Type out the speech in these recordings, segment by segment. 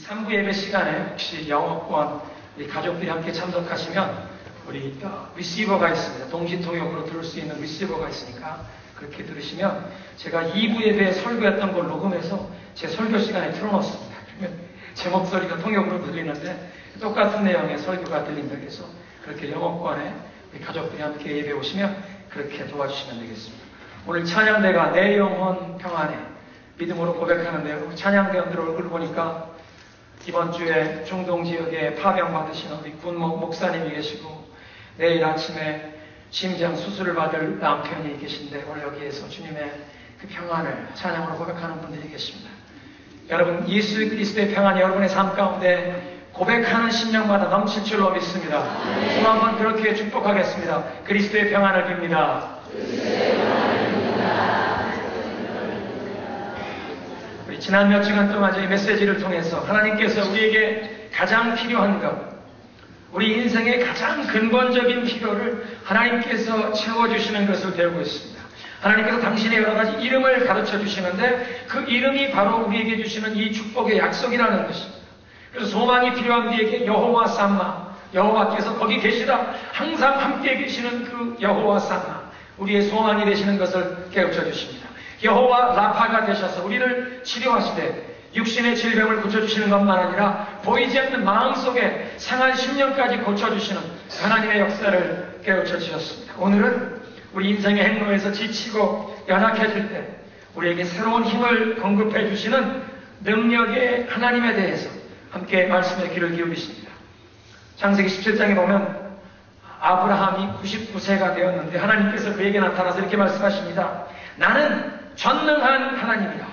3부 예배 시간에 혹시 영어권 우리 가족들이 함께 참석하시면 우리 리시버가 있습니다. 동시통역으로 들을 수 있는 리시버가 있으니까 그렇게 들으시면 제가 2부 예배에 설교했던 걸 녹음해서 제 설교 시간에 틀어놓습니다. 그러면 제 목소리가 통역으로 들리는데 똑같은 내용의 설교가 들린다 해서 그렇게 영어권에 우리 가족들이 함께 예배 오시면 그렇게 도와주시면 되겠습니다. 오늘 찬양대가 내 영혼 평안에 믿음으로 고백하는데요. 찬양대원들 얼굴 보니까 이번 주에 중동 지역에 파병 받으시는 우리 군 목사님이 계시고 내일 아침에 심장 수술을 받을 남편이 계신데 오늘 여기에서 주님의 그 평안을 찬양으로 고백하는 분들이 계십니다. 여러분, 예수 그리스도의 평안이 여러분의 삶 가운데 고백하는 심령마다 넘칠 줄로 믿습니다. 저 한번 그렇게 축복하겠습니다. 그리스도의 평안을 빕니다. 우리 지난 몇 주간 동안 저희 메시지를 통해서 하나님께서 우리에게 가장 필요한 것, 우리 인생의 가장 근본적인 필요를 하나님께서 채워주시는 것을 배우고 있습니다. 하나님께서 당신의 여러 가지 이름을 가르쳐 주시는데 그 이름이 바로 우리에게 주시는 이 축복의 약속이라는 것입니다. 그래서 소망이 필요한 우리에게 여호와 삼마, 여호와께서 거기 계시다 항상 함께 계시는 그 여호와 삼마, 우리의 소망이 되시는 것을 깨우쳐 주십니다. 여호와 라파가 되셔서 우리를 치료하시되 육신의 질병을 고쳐주시는 것만 아니라 보이지 않는 마음속에 상한 심령까지 고쳐주시는 하나님의 역사를 깨우쳐 주셨습니다. 오늘은 우리 인생의 행로에서 지치고 연약해질 때 우리에게 새로운 힘을 공급해 주시는 능력의 하나님에 대해서 함께 말씀의 귀를 기울이십니다. 창세기 17장에 보면 아브라함이 99세가 되었는데 하나님께서 그에게 나타나서 이렇게 말씀하십니다. 나는 전능한 하나님이다.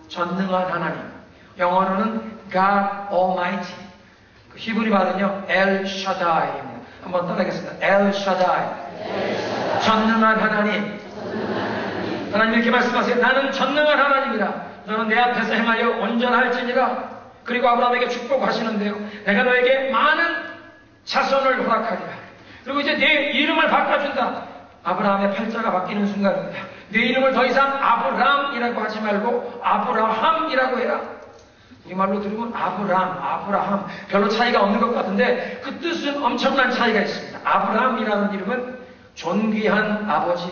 전능한 하나님. 영어로는 God Almighty. 그 히브리 말은요, El Shaddai입니다. 한번 따라하겠습니다. El Shaddai. 전능한 하나님. 하나님 이렇게 말씀하세요. 나는 전능한 하나님이다. 너는 내 앞에서 행하여 온전할지니라. 그리고 아브라함에게 축복하시는데요. 내가 너에게 많은 자손을 허락하리라. 그리고 이제 내 이름을 바꿔준다. 아브라함의 팔자가 바뀌는 순간입니다. 내 이름을 더 이상 아브람이라고 하지 말고 아브라함이라고 해라. 우리말로 들으면 아브라함 별로 차이가 없는 것 같은데 그 뜻은 엄청난 차이가 있습니다. 아브라함이라는 이름은 존귀한 아버지,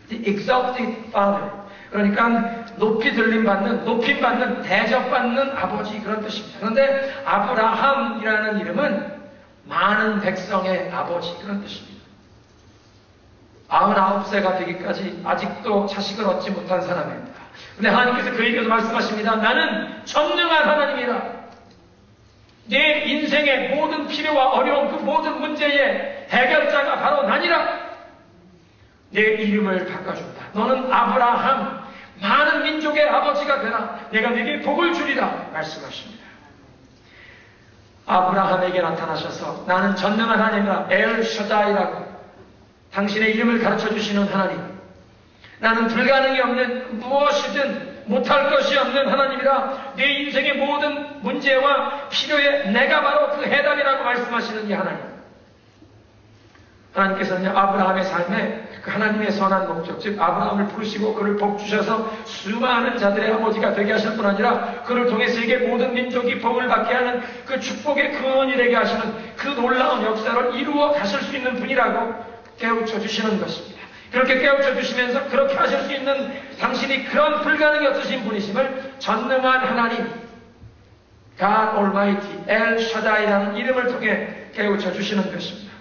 the exalted father. 그러니까 높이 높임받는, 대접받는 아버지, 그런 뜻입니다. 그런데 아브라함이라는 이름은 많은 백성의 아버지, 그런 뜻입니다. 99세가 되기까지 아직도 자식을 얻지 못한 사람입니다. 근데 하나님께서 그에게도 말씀하십니다. 나는 전능한 하나님이라. 내 인생의 모든 필요와 어려움, 그 모든 문제의 해결자가 바로 나니라. 내 이름을 바꿔준다. 너는 아브라함, 많은 민족의 아버지가 되라. 내가 네게 복을 주리라 말씀하십니다. 아브라함에게 나타나셔서 나는 전능한 하나님이라, 엘 샤다이라고 당신의 이름을 가르쳐 주시는 하나님, 나는 불가능이 없는, 무엇이든 못할 것이 없는 하나님이라. 내 인생의 모든 문제와 필요에 내가 바로 그 해답이라고 말씀하시는 이 하나님. 하나님께서는 아브라함의 삶에 그 하나님의 선한 목적, 즉 아브라함을 부르시고 그를 복 주셔서 수많은 자들의 아버지가 되게 하실 뿐 아니라 그를 통해 세계 모든 민족이 복을 받게 하는 그 축복의 근원이 되게 하시는 그 놀라운 역사를 이루어 가실 수 있는 분이라고 깨우쳐 주시는 것입니다. 그렇게 깨우쳐 주시면서 그렇게 하실 수 있는 당신이 그런 불가능이 없으신 분이심을 전능한 하나님, God Almighty, El Shaddai라는 이름을 통해 깨우쳐 주시는 것입니다.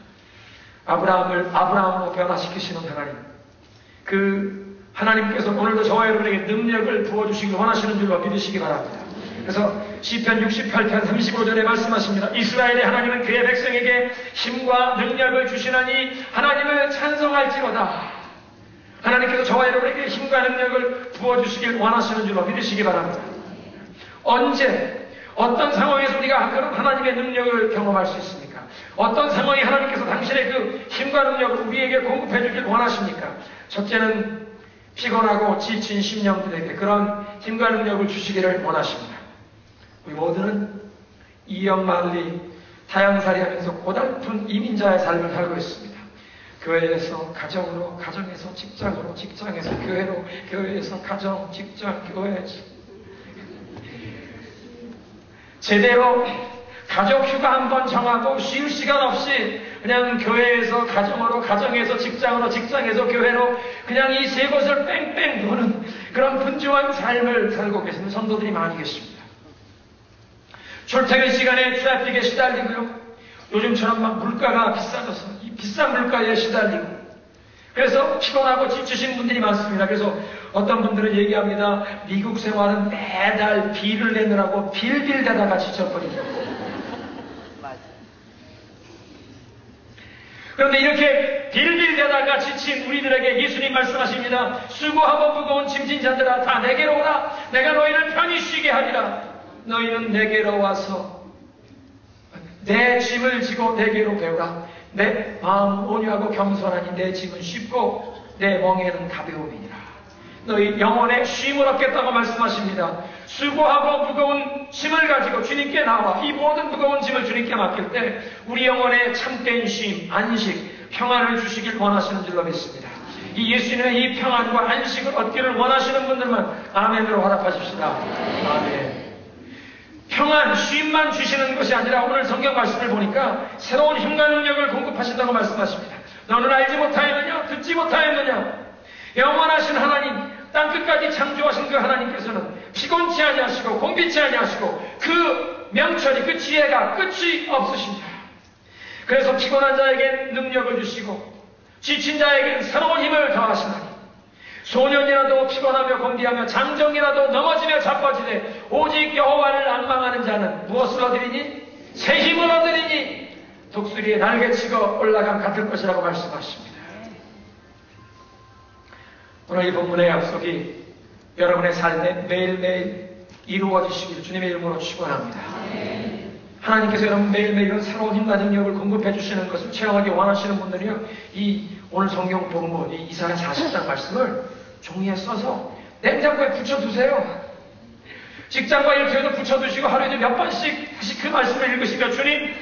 아브라함을 아브라함으로 변화시키시는 하나님, 그 하나님께서 오늘도 저와 여러분에게 능력을 부어주시기 원하시는 줄로 믿으시기 바랍니다. 그래서 시편 68편 35절에 말씀하십니다. 이스라엘의 하나님은 그의 백성에게 힘과 능력을 주시나니 하나님을 찬송할지로다. 하나님께서 저와 여러분에게 힘과 능력을 부어주시길 원하시는 줄로 믿으시기 바랍니다. 언제, 어떤 상황에서 우리가 그런 하나님의 능력을 경험할 수 있습니까? 어떤 상황에 하나님께서 당신의 그 힘과 능력을 우리에게 공급해 주길 원하십니까? 첫째는 피곤하고 지친 심령들에게 그런 힘과 능력을 주시기를 원하십니다. 우리 모두는 이역만리 타향살이 하면서 고달픈 이민자의 삶을 살고 있습니다. 교회에서 가정으로, 가정에서 직장으로, 직장에서 교회로, 교회에서 가정, 직장, 교회. 제대로 가족 휴가 한번 정하고 쉴 시간 없이 그냥 교회에서 가정으로, 가정에서 직장으로, 직장에서 교회로 그냥 이 세 곳을 뺑뺑 도는 그런 분주한 삶을 살고 계시는 성도들이 많이 계십니다. 출퇴근 시간에 트래픽에 시달리고요. 요즘처럼 막 물가가 비싸져서 이 비싼 물가에 시달리고 그래서 피곤하고 지치신 분들이 많습니다. 그래서 어떤 분들은 얘기합니다. 미국 생활은 매달 비를 내느라고 빌빌대다가 지쳐버리고. 그런데 이렇게 빌빌대다가 지친 우리들에게 예수님 말씀하십니다. 수고하고 무거운 짐진 자들아 다 내게로 오라. 내가 너희를 편히 쉬게 하리라. 너희는 내게로 와서 내 짐을 지고 내게로 배우라. 내 마음 온유하고 겸손하니 내 짐은 쉽고 내 멍에는 가벼움이니라. 너희 영혼에 쉼을 얻겠다고 말씀하십니다. 수고하고 무거운 짐을 가지고 주님께 나와 이 모든 무거운 짐을 주님께 맡길 때 우리 영혼에 참된 쉼, 안식, 평안을 주시길 원하시는 줄로 믿습니다. 이 예수님의 이 평안과 안식을 얻기를 원하시는 분들만 아멘으로 화답하십시다. 아멘. 평안, 쉼만 주시는 것이 아니라 오늘 성경 말씀을 보니까 새로운 힘과 능력을 공급하신다고 말씀하십니다. 너는 알지 못하였느냐? 듣지 못하였느냐? 영원하신 하나님, 땅끝까지 창조하신 그 하나님께서는 피곤치 아니하시고 곤비치 아니하시고 그 명철이, 그 지혜가 끝이 없으십니다. 그래서 피곤한 자에게 능력을 주시고 지친 자에게 새로운 힘을 더하시나니 소년이라도 피곤하며 곤비하며 장정이라도 넘어지며 자빠지되 오직 여호와를 앙망하는 자는 무엇을 얻으리니? 새 힘을 얻으리니 독수리의 날개치고 올라감 같을 것이라고 말씀하십니다. 오늘 이 본문의 약속이 여러분의 삶에 매일매일 이루어지시기를 주님의 이름으로 축원합니다. 하나님께서 여러분 매일매일 새로운 힘과 능력을 공급해 주시는 것을 체험하기 원하시는 분들이요, 이 오늘 성경 본문 이 이사야 40장 말씀을 종이에 써서 냉장고에 붙여두세요. 직장과 일터에도 붙여두시고 하루에도 몇 번씩 다시 그 말씀을 읽으시며 주님,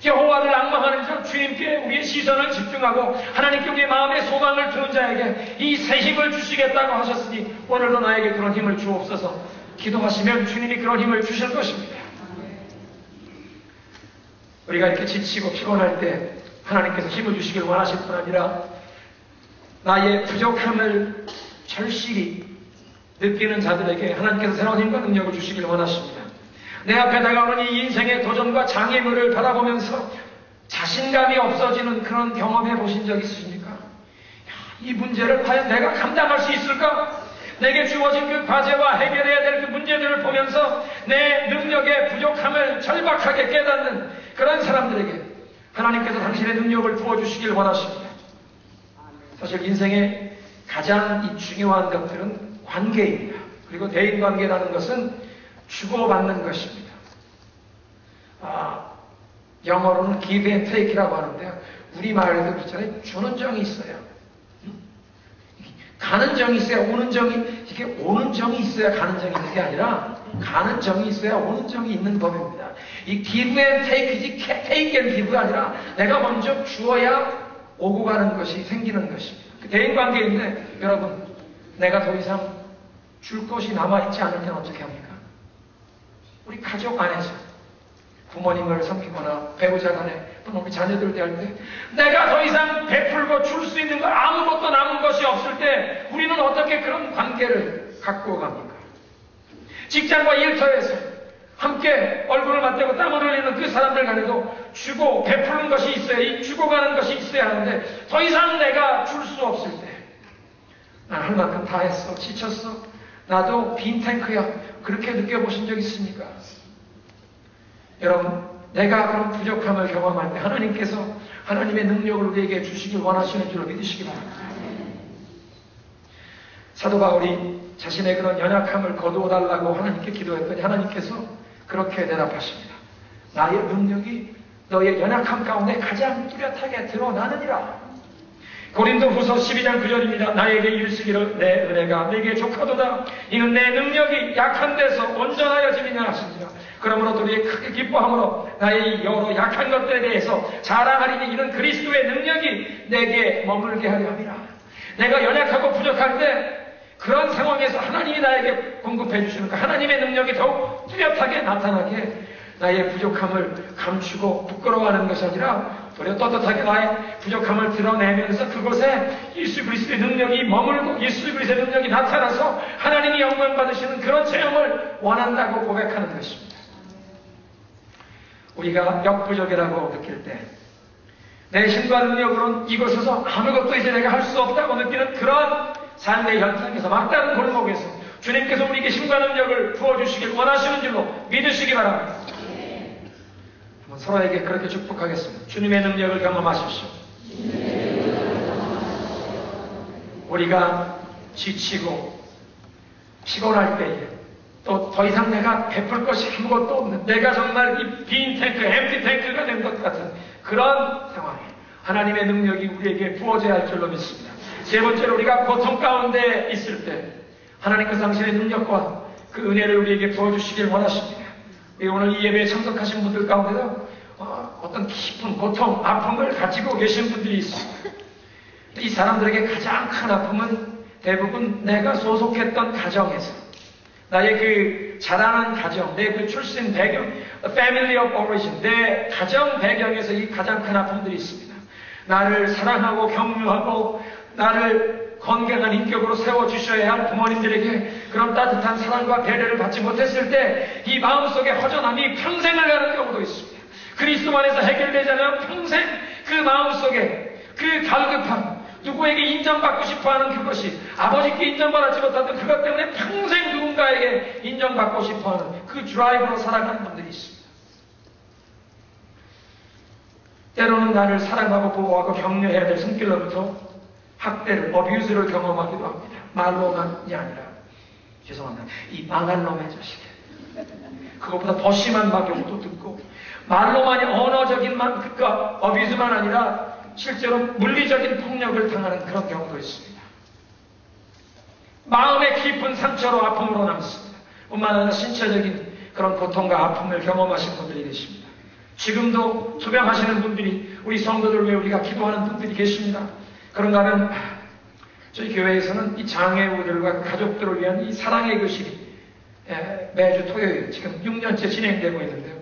여호와를 앙망하는 자, 주님께 우리의 시선을 집중하고 하나님께 우리의 마음의 소망을 두는 자에게 이 새 힘을 주시겠다고 하셨으니 오늘도 나에게 그런 힘을 주옵소서. 기도하시면 주님이 그런 힘을 주실 것입니다. 우리가 이렇게 지치고 피곤할 때 하나님께서 힘을 주시길 원하실 뿐 아니라 나의 부족함을 절실히 느끼는 자들에게 하나님께서 새로운 힘과 능력을 주시길 원하십니다. 내 앞에 다가오는 이 인생의 도전과 장애물을 바라보면서 자신감이 없어지는 그런 경험해 보신 적 있으십니까? 이 문제를 과연 내가 감당할 수 있을까? 내게 주어진 그 과제와 해결해야 될 그 문제들을 보면서 내 능력의 부족함을 절박하게 깨닫는 그런 사람들에게 하나님께서 당신의 능력을 부어주시길 원하십니다. 사실 인생의 가장 중요한 것들은 관계입니다. 그리고 대인관계라는 것은 주고받는 것입니다. 영어로는 give and take이라고 하는데요. 우리말에도 그렇잖아요. 주는 정이 있어요. 가는 정이 있어야 오는 정이, 이게 오는 정이 있어야 가는 정이 있는 게 아니라 가는 정이 있어야 오는 정이 있는 법입니다. 이 give and take이지 take and give가 아니라 내가 먼저 주어야 오고 가는 것이 생기는 것입니다. 그 대인관계인데 여러분, 내가 더 이상 줄 것이 남아있지 않을 때는 어떻게 합니까? 우리 가족 안에서 부모님을 섬기거나 배우자 간에 또는 우리 자녀들 대할 때 내가 더 이상 베풀고 줄 수 있는 것 아무것도 남은 것이 없을 때 우리는 어떻게 그런 관계를 갖고 갑니까? 직장과 일터에서 함께 얼굴을 맞대고 땀을 흘리는 그 사람들 간에도 주고 베푸는 것이 있어야, 이 주고 가는 것이 있어야 하는데 더 이상 내가 줄 수 없을 때 난 할 만큼 다 했어, 지쳤어, 나도 빈 탱크야, 그렇게 느껴보신 적 있습니까? 여러분, 내가 그런 부족함을 경험할 때 하나님께서 하나님의 능력을 우리에게 주시길 원하시는 줄로 믿으시기 바랍니다. 사도 바울이 자신의 그런 연약함을 거두어달라고 하나님께 기도했더니 하나님께서 그렇게 대답하십니다. 나의 능력이 너의 연약함 가운데 가장 뚜렷하게 드러나느니라. 고린도후서 12장 9절입니다. 나에게 일쓰기를 내 은혜가 내게 족하도다. 이는 내 능력이 약한 데서 온전하여짐이냐 하시니라. 그러므로 우리의 크게 기뻐함으로 나의 이 여러 약한 것들에 대해서 자랑하리니 이는 그리스도의 능력이 내게 머물게 하려 함이라. 내가 연약하고 부족할 때 그런 상황에서 하나님이 나에게 공급해 주시는 그 하나님의 능력이 더욱 뚜렷하게 나타나게 나의 부족함을 감추고 부끄러워하는 것이 아니라 도리어 떳떳하게 나의 부족함을 드러내면서 그곳에 예수 그리스도의 능력이 머물고 예수 그리스도의 능력이 나타나서 하나님이 영광 받으시는 그런 체험을 원한다고 고백하는 것입니다. 우리가 역부족이라고 느낄 때, 내 힘과 능력으로는 이곳에서 아무것도 이제 내가 할 수 없다고 느끼는 그런 삶의 현장에서, 막다른 골목에서 주님께서 우리에게 힘과 능력을 부어주시길 원하시는 줄로 믿으시기 바랍니다. 서로에게 그렇게 축복하겠습니다. 주님의 능력을 경험하십시오. 우리가 지치고 피곤할 때에, 또 더 이상 내가 베풀 것이 아무것도 없는, 내가 정말 이 빈 탱크, 엠프티 탱크가 된 것 같은 그런 상황에 하나님의 능력이 우리에게 부어져야 할 줄로 믿습니다. 세 번째로, 우리가 고통 가운데 있을 때 하나님께서 당신의 능력과 그 은혜를 우리에게 부어주시길 원하십니다. 오늘 이 예배에 참석하신 분들 가운데도 어떤 깊은 고통, 아픔을 가지고 계신 분들이 있습니다. 이 사람들에게 가장 큰 아픔은 대부분 내가 소속했던 가정에서, 나의 그 자라난 가정, 내 그 출신 배경, family of origin, 내 가정 배경에서 이 가장 큰 아픔들이 있습니다. 나를 사랑하고 격려하고 나를 건강한 인격으로 세워주셔야 할 부모님들에게 그런 따뜻한 사랑과 배려를 받지 못했을 때 이 마음속에 허전함이 평생을 가는 경우도 있습니다. 그리스도 안에서 해결되지 않으면 평생 그 마음속에 그 갈급함, 누구에게 인정받고 싶어하는 그것이, 아버지께 인정받지 못하던 그것 때문에 평생 누군가에게 인정받고 싶어하는 그 드라이브로 살아가는 분들이 있습니다. 때로는 나를 사랑하고 보호하고 격려해야 될 손길로부터 학대를, 어뷰즈를 경험하기도 합니다. 말로만이 아니라, 죄송합니다, 이 망할 놈의 자식, 그것보다 더 심한 막용도 듣고, 말로만이 언어적인 그러니까 어뷰즈만 아니라 실제로 물리적인 폭력을 당하는 그런 경우도 있습니다. 마음의 깊은 상처로 아픔으로 남습니다. 뿐만 아니라 신체적인 그런 고통과 아픔을 경험하신 분들이 계십니다. 지금도 투병하시는 분들이, 우리 성도들 위해 우리가 기도하는 분들이 계십니다. 그런가 하면 저희 교회에서는 이 장애우들과 가족들을 위한 이 사랑의 교실이 매주 토요일 지금 6년째 진행되고 있는데요.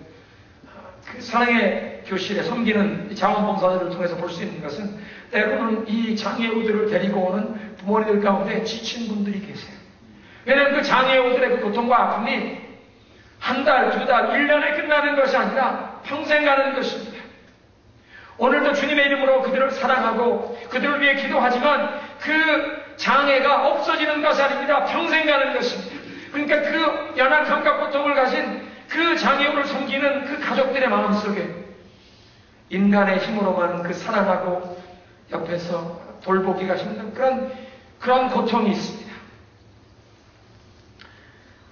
그 사랑의 교실에 섬기는 자원봉사자들을 통해서 볼 수 있는 것은, 때로는 이 장애우들을 데리고 오는 부모님들 가운데 지친 분들이 계세요. 왜냐하면 그 장애우들의 그 고통과 아픔이 한 달, 두 달, 1년에 끝나는 것이 아니라 평생 가는 것입니다. 오늘도 주님의 이름으로 그들을 사랑하고 그들을 위해 기도하지만 그 장애가 없어지는 것이 아닙니다. 평생 가는 것입니다. 그러니까 그 연약함과 고통을 가진 그 장애우를 섬기는 그 가족들의 마음속에 인간의 힘으로만 그 사랑하고 옆에서 돌보기가 힘든 그런 고통이 있습니다.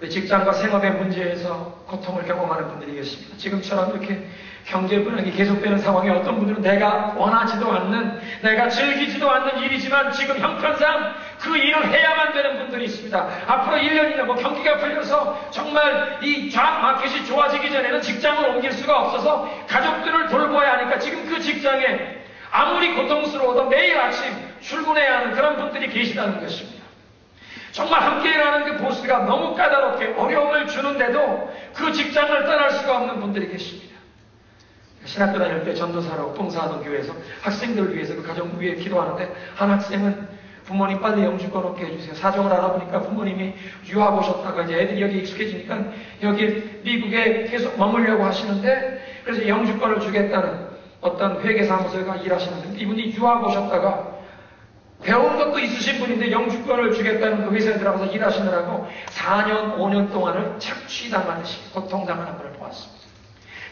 직장과 생업의 문제에서 고통을 경험하는 분들이 계십니다. 지금처럼 이렇게 경제 불황이 계속되는 상황에 어떤 분들은 내가 원하지도 않는, 내가 즐기지도 않는 일이지만 지금 형편상 그 일을 해야만 되는 분들이 있습니다. 앞으로 1년이나 경기가 풀려서 정말 이 잡 마켓이 좋아지기 전에는 직장을 옮길 수가 없어서 가족들을 돌봐야 하니까 지금 그 직장에 아무리 고통스러워도 매일 아침 출근해야 하는 그런 분들이 계시다는 것입니다. 정말 함께 일하는 그 보스가 너무 까다롭게 어려움을 주는데도 그 직장을 떠날 수가 없는 분들이 계십니다. 신학교 다닐 때 전도사로 봉사하던 교회에서 학생들을 위해서 그 가정 위에 기도하는데, 한 학생은 부모님 빨리 영주권 얻게 해주세요. 사정을 알아보니까 부모님이 유학 오셨다가 이제 애들이 여기 익숙해지니까 여기 미국에 계속 머물려고 하시는데, 그래서 영주권을 주겠다는 어떤 회계사무소가 일하시는데, 이분이 유학 오셨다가 배운 것도 있으신 분인데 영주권을 주겠다는 그 회사에 들어가서 일하시느라고 4년, 5년 동안을 착취당하듯이 고통당하는 것을 보았습니다.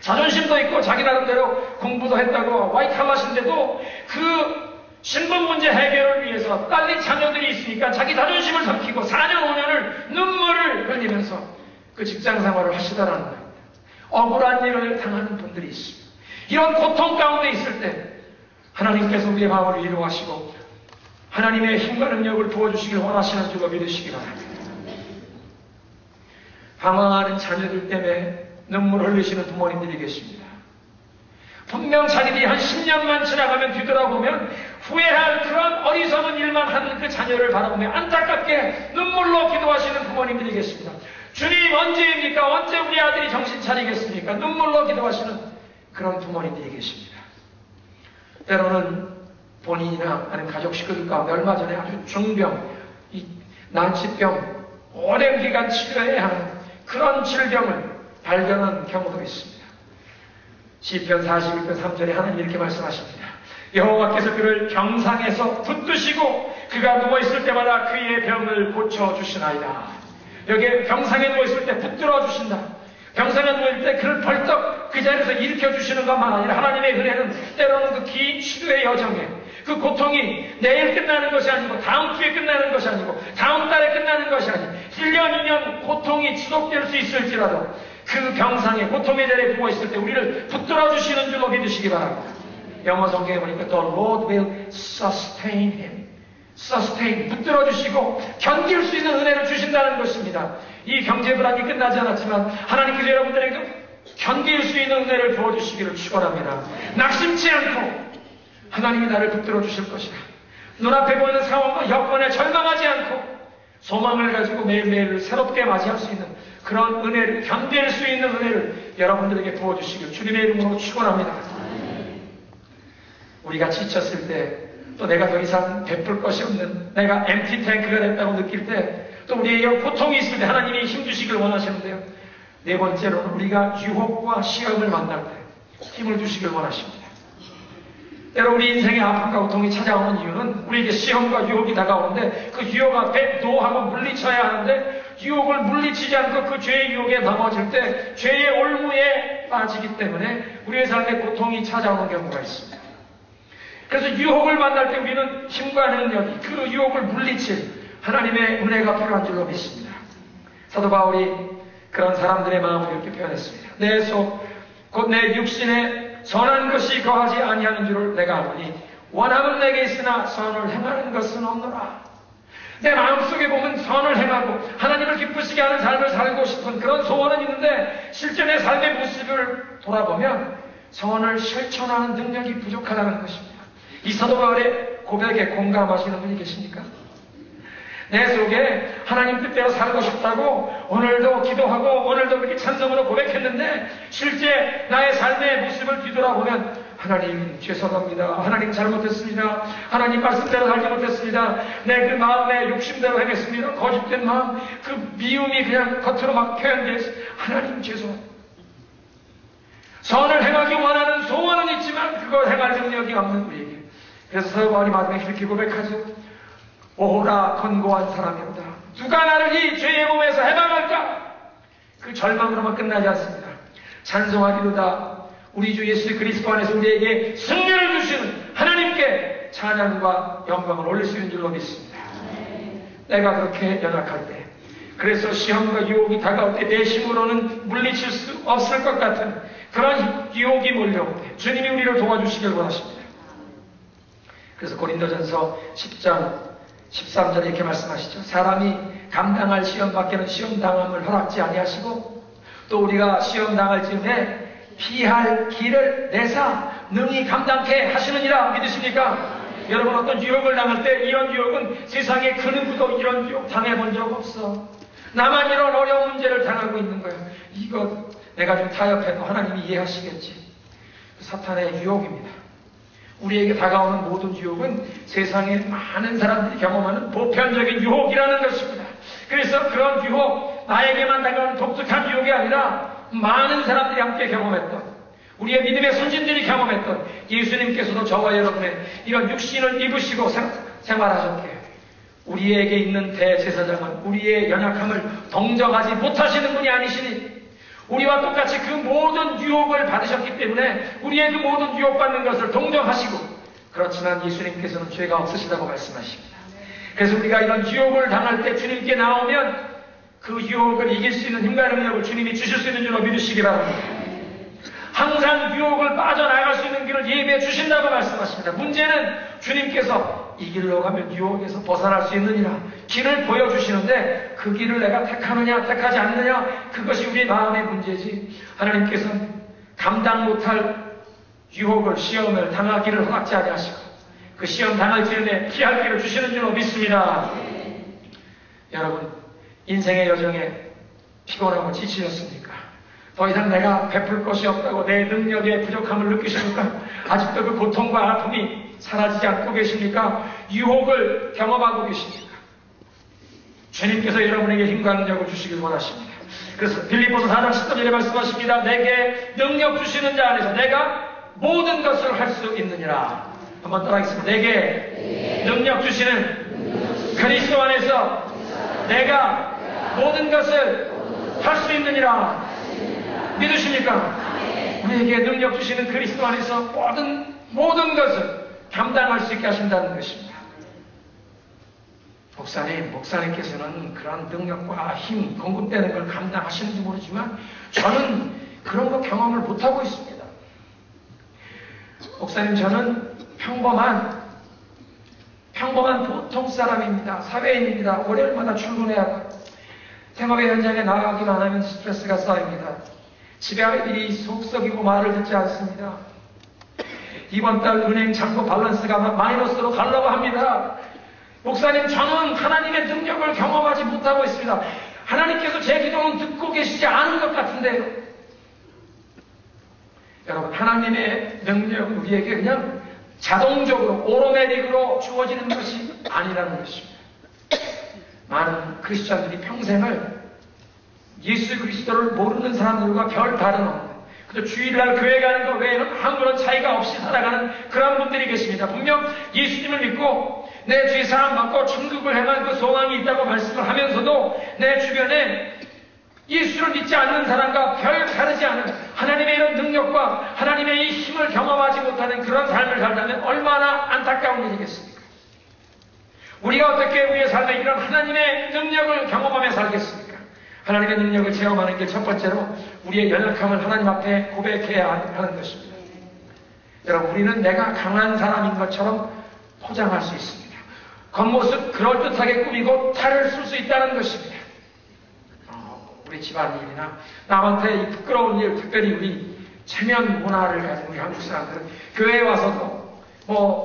자존심도 있고 자기 나름대로 공부도 했다고 와이칼라신데도 그 신분 문제 해결을 위해서 딸린 자녀들이 있으니까 자기 자존심을 삼키고 4년, 5년을 눈물을 흘리면서 그 직장 생활을 하시더라는 겁니다. 억울한 일을 당하는 분들이 있습니다. 이런 고통 가운데 있을 때 하나님께서 우리의 마음을 위로하시고 하나님의 힘과 능력을 부어주시길 원하시는 줄로 믿으시기 바랍니다. 방황하는 자녀들 때문에 눈물 흘리시는 부모님들이 계십니다. 분명 자기들이 한 10년만 지나가면 뒤돌아보면 후회할 그런 어리석은 일만 하는 그 자녀를 바라보며 안타깝게 눈물로 기도하시는 부모님들이 계십니다. 주님 언제입니까? 언제 우리 아들이 정신 차리겠습니까? 눈물로 기도하시는 그런 부모님들이 계십니다. 때로는 본인이나 아니면 가족 식구들 가운데 얼마 전에 아주 중병, 난치병, 오랜 기간 치료해야 하는 그런 질병을 발견한 경우도 있습니다. 시편 41편 3절에 하나님 이렇게 말씀하십니다. 여호와께서 그를 병상에서 붙드시고 그가 누워있을 때마다 그의 병을 고쳐주시나이다. 여기에 병상에 누워있을 때 붙들어 주신다. 병상에 누워있을 때 그를 벌떡 그 자리에서 일으켜주시는 것만 아니라 하나님의 은혜는 때로는 그 긴 치료의 여정에 그 고통이 내일 끝나는 것이 아니고 다음 주에 끝나는 것이 아니고 다음 달에 끝나는 것이 아니고 1년, 2년 고통이 지속될 수 있을지라도 그 병상에 고통의 자리에 누워있을 때 우리를 붙들어 주시는 줄로 믿으시기 바랍니다. 영어 성경에 보니까 The Lord will sustain him. sustain, 붙들어 주시고 견딜 수 있는 은혜를 주신다는 것입니다. 이 경제 불안이 끝나지 않았지만 하나님께서 여러분들에게 견딜 수 있는 은혜를 부어주시기를 축원합니다. 낙심치 않고 하나님이 나를 붙들어 주실 것이다. 눈앞에 보이는 상황과 여건에 절망하지 않고 소망을 가지고 매일매일을 새롭게 맞이할 수 있는 그런 은혜를, 견딜 수 있는 은혜를 여러분들에게 부어주시기를 주님의 이름으로 축원합니다. 우리가 지쳤을 때 또 내가 더 이상 베풀 것이 없는 내가 엠티 탱크가 됐다고 느낄 때 또 우리에게 고통이 있을 때 하나님이 힘주시길 원하시는데요. 네 번째로는 우리가 유혹과 시험을 만날 때 힘을 주시길 원하십니다. 때로 우리 인생의 아픔과 고통이 찾아오는 이유는 우리에게 시험과 유혹이 다가오는데 그 유혹 앞에 노하고 물리쳐야 하는데 유혹을 물리치지 않고 그 죄의 유혹에 넘어질 때 죄의 올무에 빠지기 때문에 우리의 삶에 고통이 찾아오는 경우가 있습니다. 그래서 유혹을 만날 때 우리는 힘과 능력이 그 유혹을 물리칠 하나님의 은혜가 필요한 줄로 믿습니다. 사도 바울이 그런 사람들의 마음을 이렇게 표현했습니다. 내 속, 곧 내 육신에 선한 것이 거하지 아니하는 줄을 내가 알으니 원함은 내게 있으나 선을 행하는 것은 없노라. 내 마음속에 보면 선을 행하고 하나님을 기쁘시게 하는 삶을 살고 싶은 그런 소원은 있는데 실제 내 삶의 모습을 돌아보면 선을 실천하는 능력이 부족하다는 것입니다. 이 사도 바울의 고백에 공감하시는 분이 계십니까? 내 속에 하나님 뜻대로 살고 싶다고 오늘도 기도하고 오늘도 그렇게 찬성으로 고백했는데 실제 나의 삶의 모습을 뒤돌아보면 하나님 죄송합니다. 하나님 잘못했습니다. 하나님 말씀대로 살지 못했습니다. 내 그 마음의 욕심대로 행했습니다. 거짓된 마음, 그 미움이 그냥 겉으로 막 표현돼서 하나님 죄송합니다. 선을 행하기 원하는 소원은 있지만 그걸 행할 능력이 없는 우리에게. 그래서 사도 바울이 마지막에 이렇게 고백하죠. 오라 권고한 사람이로다. 누가 나를 이 죄의 몸에서 해방할까? 그 절망으로만 끝나지 않습니다. 찬송하리로다. 우리 주 예수 그리스도 안에서 우리에게 승리를 주시는 하나님께 찬양과 영광을 올릴 수 있는 줄로 믿습니다. 내가 그렇게 연약할 때, 그래서 시험과 유혹이 다가올 때 내 힘으로는 물리칠 수 없을 것 같은 그런 유혹이 몰려올 때 주님이 우리를 도와주시길 원하십니다. 그래서 고린도전서 10장 13절에 이렇게 말씀하시죠. 사람이 감당할 시험 밖에는 시험 당함을 허락지 아니하시고 또 우리가 시험 당할 즈음에 피할 길을 내사 능히 감당케 하시느니라. 믿으십니까? 여러분 어떤 유혹을 당할 때 이런 유혹은 세상에 그 누구도 이런 유혹 당해본 적 없어. 나만 이런 어려운 문제를 당하고 있는 거예요. 이거 내가 좀 타협해도 하나님이 이해하시겠지. 사탄의 유혹입니다. 우리에게 다가오는 모든 유혹은 세상에 많은 사람들이 경험하는 보편적인 유혹이라는 것입니다. 그래서 그런 유혹, 나에게만 다가오는 독특한 유혹이 아니라 많은 사람들이 함께 경험했던, 우리의 믿음의 선진들이 경험했던, 예수님께서도 저와 여러분의 이런 육신을 입으시고 생활하셨기에 우리에게 있는 대제사장은 우리의 연약함을 동정하지 못하시는 분이 아니시니 우리와 똑같이 그 모든 유혹을 받으셨기 때문에 우리의 그 모든 유혹받는 것을 동정하시고, 그렇지만 예수님께서는 죄가 없으시다고 말씀하십니다. 그래서 우리가 이런 유혹을 당할 때 주님께 나오면 그 유혹을 이길 수 있는 힘과 능력을 주님이 주실 수 있는 줄로 믿으시기 바랍니다. 항상 유혹을 빠져나갈 수 있는 길을 예비해 주신다고 말씀하십니다. 문제는 주님께서 이 길로 가면 유혹에서 벗어날 수 있느니라 길을 보여주시는데 그 길을 내가 택하느냐 택하지 않느냐 그것이 우리 마음의 문제지, 하나님께서는 감당 못할 유혹을, 시험을 당하기를 허락지 아니하시고 그 시험 당할 즈음에 피할 길을 주시는 줄로 믿습니다. 여러분 인생의 여정에 피곤하고 지치셨습니까? 더 이상 내가 베풀 것이 없다고 내 능력의 부족함을 느끼십니까? 아직도 그 고통과 아픔이 사라지지 않고 계십니까? 유혹을 경험하고 계십니까? 주님께서 여러분에게 힘과 능력을 주시길 원하십니다. 그래서 빌립보서 4장 10절에 말씀하십니다. 내게 능력 주시는 자 안에서 내가 모든 것을 할 수 있느니라. 한번 따라하겠습니다. 내게 능력 주시는 그리스도 안에서 내가 모든 것을 할 수 있느니라. 믿으십니까? 우리에게 능력 주시는 그리스도 안에서 모든 것을 감당할 수 있게 하신다는 것입니다. 목사님께서는 그런 능력과 힘, 공급되는 걸 감당하시는지 모르지만 저는 그런 거 경험을 못하고 있습니다. 목사님, 저는 평범한 보통 사람입니다. 사회인입니다. 월요일마다 출근해야 하고 생업의 현장에 나가기만 하면 스트레스가 쌓입니다. 집에 아이들이 속썩이고 말을 듣지 않습니다. 이번 달 은행 잔고 밸런스가 마이너스로 가려고 합니다. 목사님, 저는 하나님의 능력을 경험하지 못하고 있습니다. 하나님께서 제 기도는 듣고 계시지 않은 것 같은데요. 여러분, 하나님의 능력은 우리에게 그냥 자동적으로 오토매틱으로 주어지는 것이 아니라는 것입니다. 많은 크리스찬들이 평생을 예수 그리스도를 모르는 사람들과 별 다름 없는, 그저 주일날 교회 가는 것 외에는 아무런 차이가 없이 살아가는 그런 분들이 계십니다. 분명 예수님을 믿고 내 주위 사람 받고 천국을 향한 그 소망이 있다고 말씀을 하면서도 내 주변에 예수를 믿지 않는 사람과 별 다르지 않은 하나님의 이런 능력과 하나님의 이 힘을 경험하지 못하는 그런 삶을 살다면 얼마나 안타까운 일이겠습니까? 우리가 어떻게 우리의 삶에 이런 하나님의 능력을 경험하며 살겠습니까? 하나님의 능력을 체험하는 게 첫 번째로 우리의 연약함을 하나님 앞에 고백해야 하는 것입니다. 여러분, 우리는 내가 강한 사람인 것처럼 포장할 수 있습니다. 겉모습 그럴듯하게 꾸미고 탈을 쓸 수 있다는 것입니다. 우리 집안일이나 남한테 이 부끄러운 일, 특별히 우리 체면 문화를 가진 우리 한국 사람들은 교회에 와서도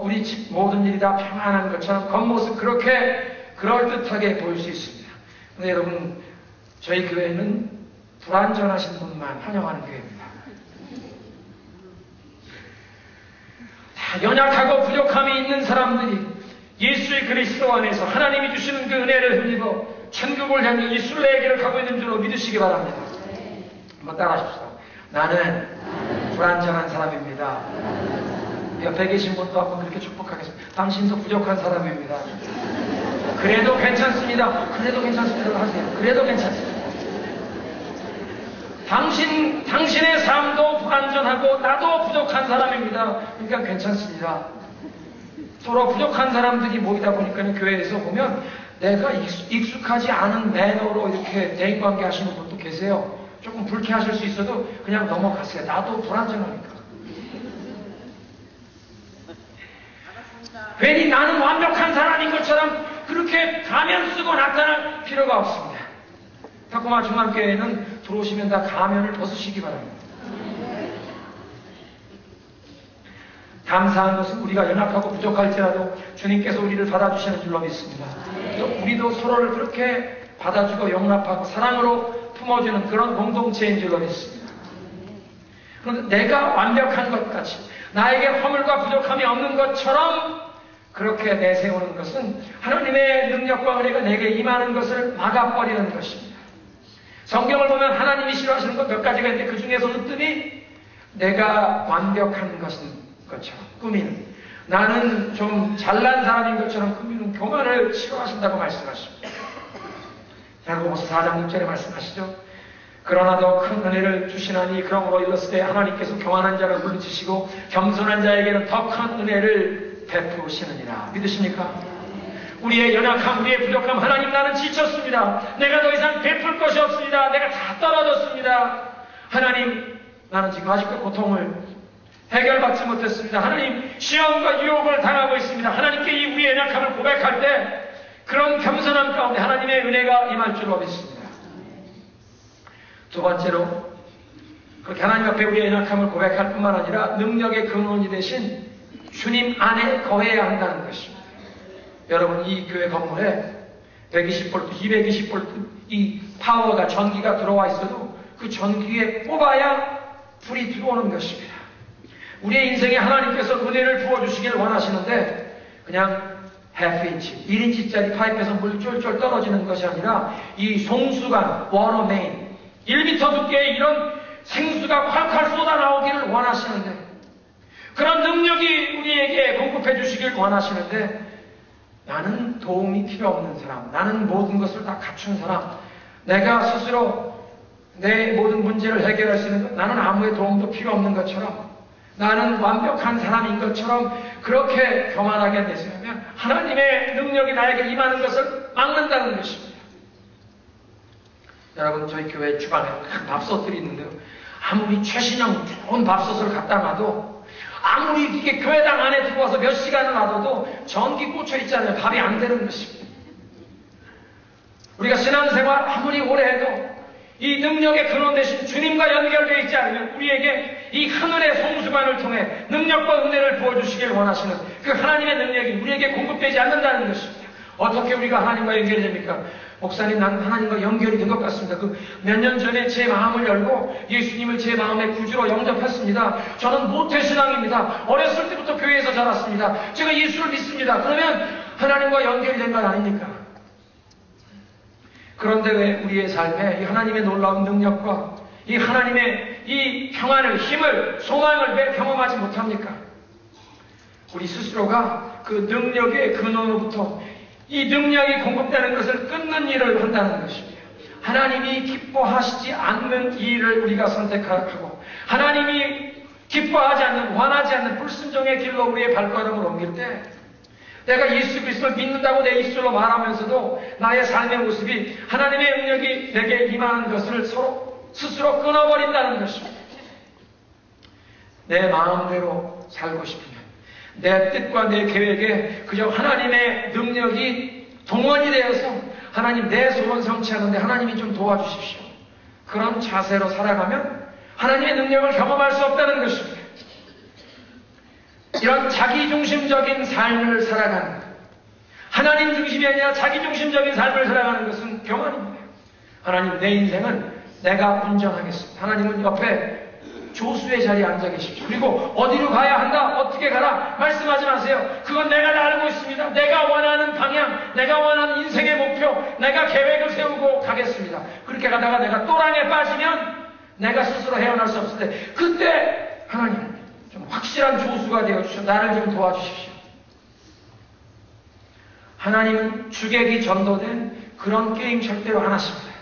우리 집 모든 일이 다 평안한 것처럼 겉모습 그렇게 그럴듯하게 보일 수 있습니다. 근데 여러분, 저희 교회는 불완전하신 분만 환영하는 교회입니다. 다 연약하고 부족함이 있는 사람들이 예수의 그리스도 안에서 하나님이 주시는 그 은혜를 힘입어 천국을 향해 이 순례의 길을 가고 있는 줄로 믿으시기 바랍니다. 한번 따라하십시다. 나는 불완전한 사람입니다. 옆에 계신 분도 한번 그렇게 축복하겠습니다. 당신도 부족한 사람입니다. 그래도 괜찮습니다. 그래도 괜찮습니다. 하세요. 그래도 괜찮습니다. 당신의 삶도 불완전하고 나도 부족한 사람입니다. 그러니까 괜찮습니다. 서로 부족한 사람들이 모이다 보니까 교회에서 보면 내가 익숙하지 않은 매너로 이렇게 대인관계 하시는 분도 계세요. 조금 불쾌하실 수 있어도 그냥 넘어가세요. 나도 불완전하니까. 괜히 나는 완벽한 사람인 것처럼 그렇게 가면 쓰고 나타날 필요가 없습니다. 타코마 중앙교회는 들어오시면 다 가면을 벗으시기 바랍니다. 감사한 것은 우리가 연약하고 부족할지라도 주님께서 우리를 받아주시는 줄로 믿습니다. 또 우리도 서로를 그렇게 받아주고 용납하고 사랑으로 품어주는 그런 공동체인 줄로 믿습니다. 그런데 내가 완벽한 것 같이 나에게 허물과 부족함이 없는 것처럼 그렇게 내세우는 것은 하나님의 능력과 은혜가 내게 임하는 것을 막아버리는 것입니다. 성경을 보면 하나님이 싫어하시는 것 몇 가지가 있는데 그 중에서 으뜸이 내가 완벽한 것처럼 꾸미는, 나는 좀 잘난 사람인 것처럼 꾸미는 교만을 싫어하신다고 말씀하십니다. 야고보서 4장 6절에 말씀하시죠. 그러나 더 큰 은혜를 주시나니 그러므로 일렀을 때 하나님께서 교만한 자를 물리치시고 겸손한 자에게는 더 큰 은혜를 베푸시느니라. 믿으십니까? 우리의 연약함, 우리의 부족함, 하나님 나는 지쳤습니다. 내가 더 이상 베풀 것이 없습니다. 내가 다 떨어졌습니다. 하나님, 나는 지금 아직도 고통을 해결받지 못했습니다. 하나님, 시험과 유혹을 당하고 있습니다. 하나님께 이 우리의 연약함을 고백할 때 그런 겸손함 가운데 하나님의 은혜가 임할 줄로 믿습니다. 두 번째로, 그렇게 하나님 앞에 우리의 연약함을 고백할 뿐만 아니라 능력의 근원이 되신 주님 안에 거해야 한다는 것입니다. 여러분, 이 교회 건물에 120볼트, 220볼트 이 파워가 전기가 들어와 있어도 그 전기에 뽑아야 불이 들어오는 것입니다. 우리의 인생에 하나님께서 은혜를 부어주시길 원하시는데 그냥 half inch, 1인치짜리 파이프에서 물 쫄쫄 떨어지는 것이 아니라 이 송수관, 워터 메인, 1m 두께의 이런 생수가 콸콸 쏟아 나오기를 원하시는데 그런 능력이 우리에게 공급해 주시길 원하시는데 나는 도움이 필요 없는 사람, 나는 모든 것을 다 갖춘 사람, 내가 스스로 내 모든 문제를 해결할 수 있는 것, 나는 아무의 도움도 필요 없는 것처럼 나는 완벽한 사람인 것처럼 그렇게 교만하게 내세우면 하나님의 능력이 나에게 임하는 것을 막는다는 것입니다. 여러분, 저희 교회 주방에 큰 밥솥들이 있는데요. 아무리 최신형 좋은 밥솥을 갖다 놔도 아무리 이게 교회당 안에 들어와서 몇 시간을 놔둬도 전기 꽂혀 있잖아요. 밥이 안 되는 것입니다. 우리가 신앙생활 아무리 오래 해도 이 능력의 근원 되신 주님과 연결되어 있지 않으면 우리에게 이 하늘의 송수관을 통해 능력과 은혜를 부어주시길 원하시는 그 하나님의 능력이 우리에게 공급되지 않는다는 것입니다. 어떻게 우리가 하나님과 연결이 됩니까? 목사님, 난 하나님과 연결이 된 것 같습니다. 그 몇 년 전에 제 마음을 열고 예수님을 제 마음의 구주로 영접했습니다. 저는 모태신앙입니다. 어렸을 때부터 교회에서 자랐습니다. 제가 예수를 믿습니다. 그러면 하나님과 연결이 된 건 아닙니까? 그런데 왜 우리의 삶에 이 하나님의 놀라운 능력과 이 하나님의 이 평안을, 힘을, 소망을 왜 경험하지 못합니까? 우리 스스로가 그 능력의 근원으로부터 이 능력이 공급되는 것을 끊는 일을 한다는 것입니다. 하나님이 기뻐하시지 않는 일을 우리가 선택하고 하나님이 기뻐하지 않는, 원하지 않는 불순종의 길로 우리의 발걸음을 옮길 때 내가 예수 그리스도를 믿는다고 내 입술로 말하면서도 나의 삶의 모습이 하나님의 능력이 내게 임하는 것을 스스로 끊어버린다는 것입니다. 내 마음대로 살고 싶으면 내 뜻과 내 계획에 그저 하나님의 능력이 동원이 되어서 하나님 내 소원 성취하는데 하나님이 좀 도와주십시오. 그런 자세로 살아가면 하나님의 능력을 경험할 수 없다는 것입니다. 이런 자기중심적인 삶을 살아가는 것, 하나님 중심이 아니라 자기중심적인 삶을 살아가는 것은 교만입니다. 하나님, 내 인생은 내가 운전하겠습니다. 하나님은 옆에 조수의 자리에 앉아 계십시오. 그리고 어디로 가야 한다, 어떻게 가라 말씀하지 마세요. 그건 내가 다 알고 있습니다. 내가 원하는 방향, 내가 원하는 인생의 목표, 내가 계획을 세우고 가겠습니다. 그렇게 가다가 내가 또랑에 빠지면 내가 스스로 헤어날 수 없을 때 그때 하나님 좀 확실한 조수가 되어주셔 나를 좀 도와주십시오. 하나님은 주객이 전도된 그런 게임 절대로 안 하십니다.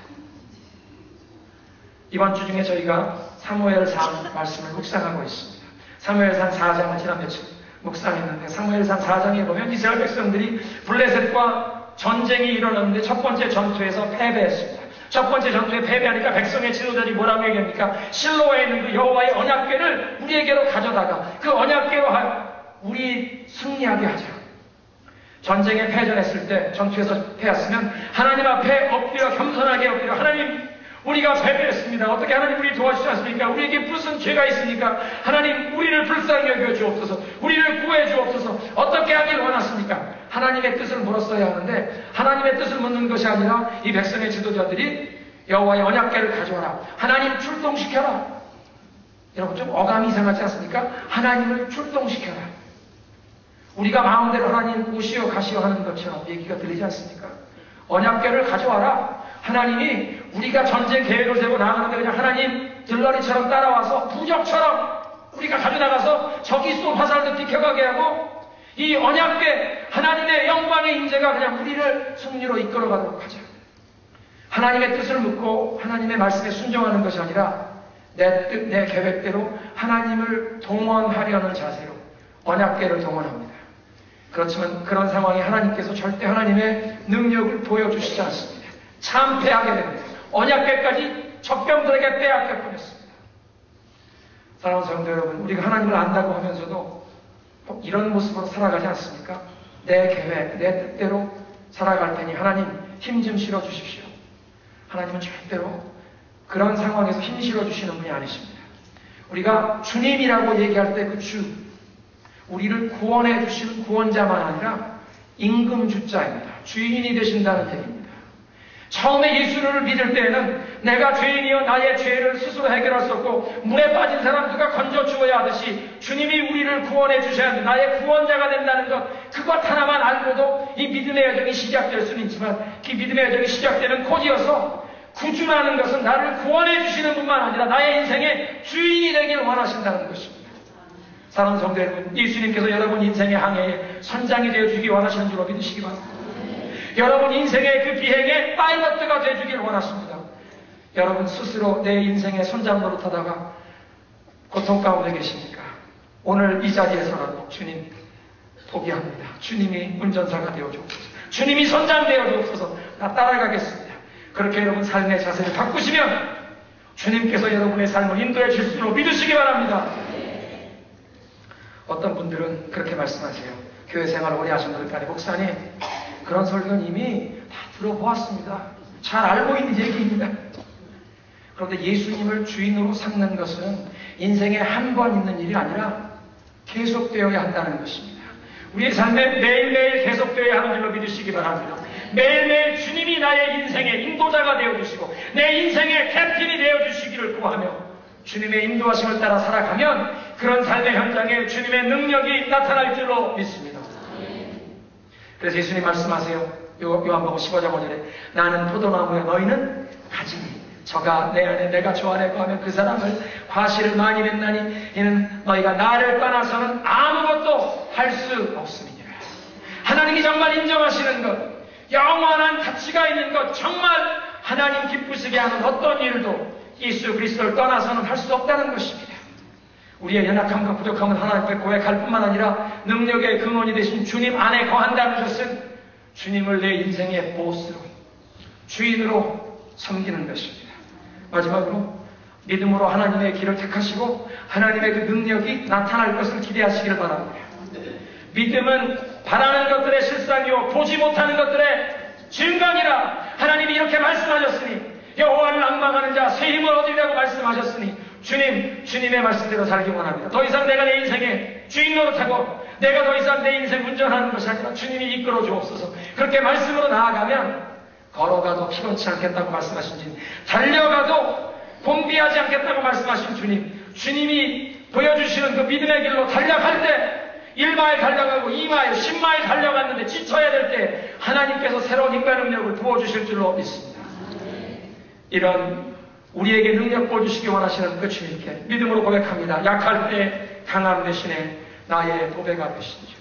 이번 주 중에 저희가 사무엘상 말씀을 묵상하고 있습니다. 사무엘상 4장을 지난 며칠 묵상했는데 사무엘상 4장에 보면 이스라엘 백성들이 블레셋과 전쟁이 일어났는데 첫 번째 전투에서 패배했습니다. 첫 번째 전투에 패배하니까 백성의 지도자들이 뭐라고 얘기합니까? 실로에 있는 그 여호와의 언약궤를 우리에게로 가져다가 그 언약궤로 우리 승리하게 하자. 전쟁에 패전했을 때 전투에서 패했으면 하나님 앞에 엎드려 겸손하게 엎드려 하나님 우리가 패배했습니다. 어떻게 하나님 우리 도와주지 않습니까? 우리에게 무슨 죄가 있습니까? 하나님 우리를 불쌍히 여겨 주옵소서. 우리를 구해 주옵소서. 어떻게 하길 원하십니까? 하나님의 뜻을 물었어야 하는데 하나님의 뜻을 묻는 것이 아니라 이 백성의 지도자들이 여호와의 언약궤를 가져와라. 하나님 출동시켜라. 여러분 좀 어감이 이상하지 않습니까? 하나님을 출동시켜라. 우리가 마음대로 하나님 오시오 가시오 하는 것처럼 얘기가 들리지 않습니까? 언약궤를 가져와라. 하나님이 우리가 전쟁 계획을 세고 나가는데 그냥 하나님 들러리처럼 따라와서 부적처럼 우리가 가져나가서 적이 쏜 화살도 비켜가게 하고 이 언약궤 하나님의 영광의 임재가 그냥 우리를 승리로 이끌어가도록 하자. 하나님의 뜻을 묻고 하나님의 말씀에 순종하는 것이 아니라 내 뜻, 내 계획대로 하나님을 동원하려는 자세로 언약궤를 동원합니다. 그렇지만 그런 상황에 하나님께서 절대 하나님의 능력을 보여주시지 않습니다. 참패하게 됩니다. 언약궤까지 적병들에게 빼앗겨 버렸습니다. 사랑하는 성도 여러분, 우리가 하나님을 안다고 하면서도 꼭 이런 모습으로 살아가지 않습니까? 내 계획, 내 뜻대로 살아갈 테니 하나님 힘 좀 실어주십시오. 하나님은 절대로 그런 상황에서 힘 실어주시는 분이 아니십니다. 우리가 주님이라고 얘기할 때 그 주, 우리를 구원해 주시는 구원자만 아니라 임금주자입니다. 주인이 되신다는 얘기입니다. 처음에 예수를 믿을 때에는 내가 죄인이여 나의 죄를 스스로 해결할 수 없고 물에 빠진 사람 누가 건져 주어야 하듯이 주님이 우리를 구원해 주셔야 한다. 나의 구원자가 된다는 것, 그것 하나만 알고도 이 믿음의 여정이 시작될 수는 있지만 그 믿음의 여정이 시작되는 코디여서 구주라는 것은 나를 구원해 주시는 뿐만 아니라 나의 인생의 주인이 되길 원하신다는 것입니다. 사랑하는 성도 여러분, 예수님께서 여러분 인생의 항해에 선장이 되어주기 원하시는 줄로 믿으시기 바랍니다. 여러분 인생의 그 비행의 파일럿가 되어주길 원하십니다. 여러분 스스로 내 인생의 선장 노릇하다가 고통 가운데 계십니까? 오늘 이 자리에서라도 주님 포기합니다. 주님이 운전사가 되어주옵소서. 주님이 선장 되어주옵소서. 나 따라가겠습니다. 그렇게 여러분 삶의 자세를 바꾸시면 주님께서 여러분의 삶을 인도해 줄 수로 믿으시기 바랍니다. 어떤 분들은 그렇게 말씀하세요. 교회 생활 오래 하신 분들 간에 목사님 그런 설교는 이미 다 들어보았습니다. 잘 알고 있는 얘기입니다. 그런데 예수님을 주인으로 삼는 것은 인생에 한 번 있는 일이 아니라 계속되어야 한다는 것입니다. 우리의 삶에 매일매일 계속되어야 하는 줄로 믿으시기 바랍니다. 매일매일 주님이 나의 인생의 인도자가 되어주시고 내 인생의 캡틴이 되어주시기를 구하며 주님의 인도하심을 따라 살아가면 그런 삶의 현장에 주님의 능력이 나타날 줄로 믿습니다. 그래서 예수님 말씀하세요. 요한복음 15장 5절에 나는 포도나무에 너희는 가지니 저가 내 안에 내가 저 안에 거하면 그 사람을 과실을 많이 맺나니 이는 너희가 나를 떠나서는 아무것도 할 수 없음이니라. 하나님이 정말 인정하시는 것, 영원한 가치가 있는 것, 정말 하나님 기쁘시게 하는 어떤 일도 예수 그리스도를 떠나서는 할 수 없다는 것입니다. 우리의 연약함과 부족함은 하나님 앞에 고백할 뿐만 아니라 능력의 근원이 되신 주님 안에 거한다는 것은 주님을 내 인생의 보스로, 주인으로 섬기는 것입니다. 마지막으로 믿음으로 하나님의 길을 택하시고 하나님의 그 능력이 나타날 것을 기대하시길 바랍니다. 믿음은 바라는 것들의 실상이요 보지 못하는 것들의 증거니라. 하나님이 이렇게 말씀하셨으니 여호와를 낭망하는 자 새 힘을 얻으리라고 말씀하셨으니 주님의 말씀대로 살기 원합니다. 더 이상 내가 내 인생의 주인 노릇하고 내가 더 이상 내 인생 운전하는 것이 아니라 주님이 이끌어 주옵소서. 그렇게 말씀으로 나아가면 걸어가도 피곤치 않겠다고 말씀하신 주님, 달려가도 곤비하지 않겠다고 말씀하신 주님, 주님이 보여주시는 그 믿음의 길로 달려갈 때 1마일 달려가고 2마일, 10마일 달려갔는데 지쳐야 될 때 하나님께서 새로운 힘과 능력을 부어주실 줄로 믿습니다. 이런 우리에게 능력 부어주시기 원하시는 그 주님께 믿음으로 고백합니다. 약할 때 강함 대신에 나의 보배가 되시죠.